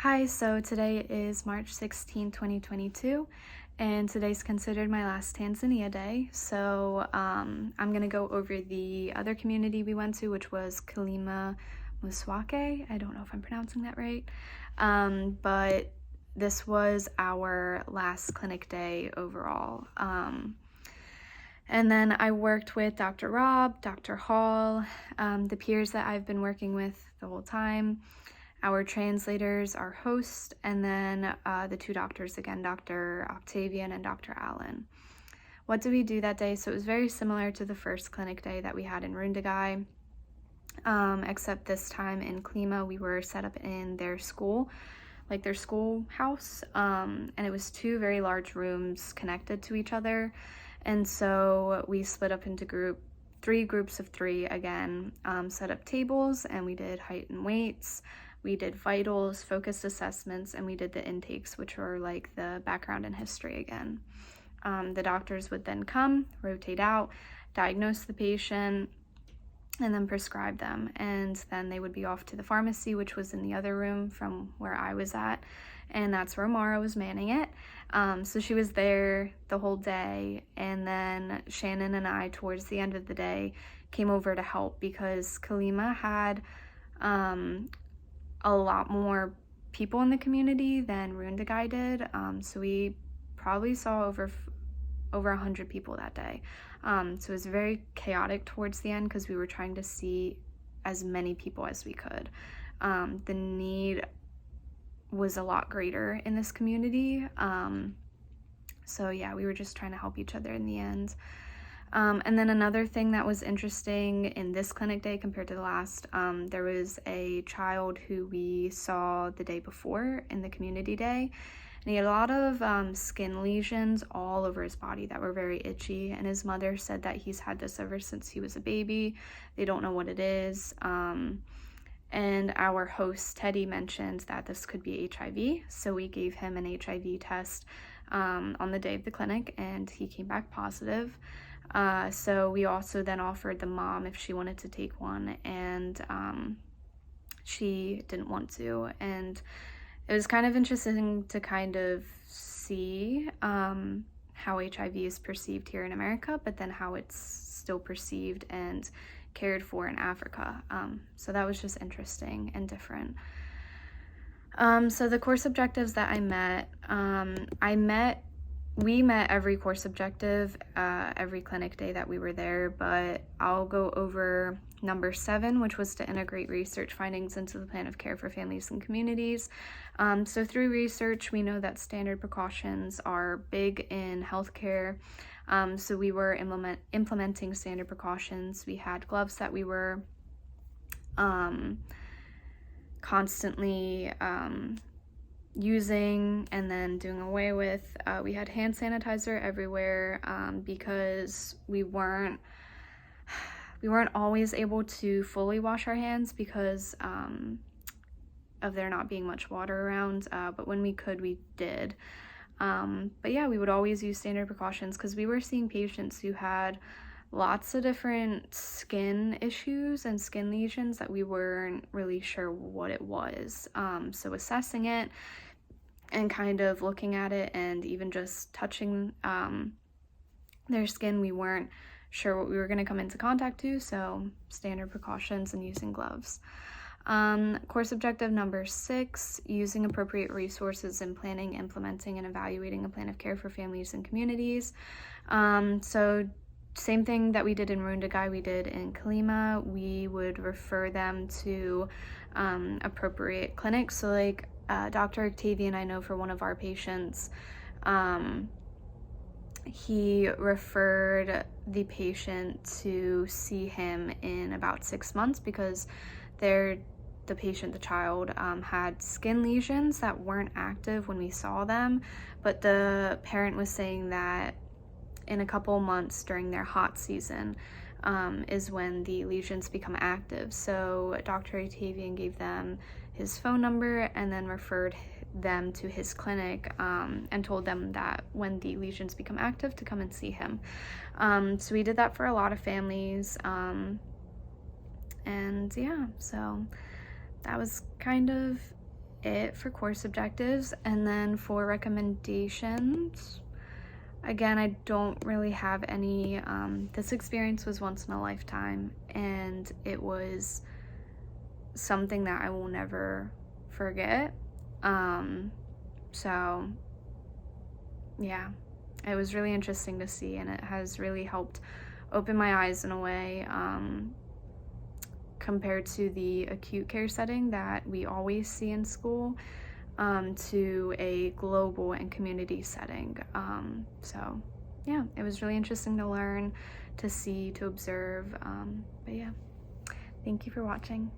Hi, so today is March 16, 2022, and today's considered my last Tanzania day. So I'm going to go over the other community we went to, which was Kilima Muswake. I don't know if I'm pronouncing that right, but this was our last clinic day overall. And then I worked with Dr. Rob, Dr. Hall, the peers that I've been working with the whole time, our translators, our host, and then the two doctors again, Dr. Octavian and Dr. Allen. What did we do that day? So it was very similar to the first clinic day that we had in Rundagai, except this time in Klima we were set up in their school, like their schoolhouse, and it was two very large rooms connected to each other. And so we split up into three groups of three again, set up tables, and we did height and weights. We did vitals, focused assessments, and we did the intakes, which were like the background and history again. The doctors would then come, rotate out, diagnose the patient, and then prescribe them. And then they would be off to the pharmacy, which was in the other room from where I was at. And that's where Mara was manning it. So she was there the whole day. And then Shannon and I, towards the end of the day, came over to help because Kilima had a lot more people in the community than Rundagai did. So we probably saw over 100 people that day. So it was very chaotic towards the end because we were trying to see as many people as we could. The need was a lot greater in this community. So yeah, we were just trying to help each other in the end. And then another thing that was interesting in this clinic day compared to the last, there was a child who we saw the day before in the community day, and he had a lot of skin lesions all over his body that were very itchy, and his mother said that he's had this ever since he was a baby. They don't know what it is. And our host, Teddy, mentioned that this could be HIV, so we gave him an HIV test on the day of the clinic, and he came back positive. So we also then offered the mom if she wanted to take one, and she didn't want to. And it was kind of interesting to kind of see how HIV is perceived here in America, but then how it's still perceived and cared for in Africa. So that was just interesting and different. So the course objectives that we met every course objective every clinic day that we were there, but I'll go over number 7, which was to integrate research findings into the plan of care for families and communities. So through research, we know that standard precautions are big in healthcare. So we were implementing standard precautions. We had gloves that we were constantly using and then doing away with. We had hand sanitizer everywhere because we weren't always able to fully wash our hands because of there not being much water around, but when we could, we did. But yeah, we would always use standard precautions because we were seeing patients who had lots of different skin issues and skin lesions that we weren't really sure what it was. So assessing it and kind of looking at it and even just touching their skin, we weren't sure what we were going to come into contact to, so standard precautions and using gloves. Course objective number 6, using appropriate resources in planning, implementing, and evaluating a plan of care for families and communities. So same thing that we did in Rundagai, we did in Kilima. We would refer them to appropriate clinics. So like Dr. Octavian, I know for one of our patients, he referred the patient to see him in about 6 months because the child, had skin lesions that weren't active when we saw them, but the parent was saying that in a couple months during their hot season is when the lesions become active. So Dr. Octavian gave them his phone number and then referred them to his clinic and told them that when the lesions become active to come and see him. So we did that for a lot of families, and yeah, so that was kind of it for course objectives. And then for recommendations, again, I don't really have any. This experience was once in a lifetime, and it was something that I will never forget. So yeah, it was really interesting to see, and it has really helped open my eyes in a way, compared to the acute care setting that we always see in school, to a global and community setting. So yeah, it was really interesting to learn, to see, to observe. But yeah, thank you for watching.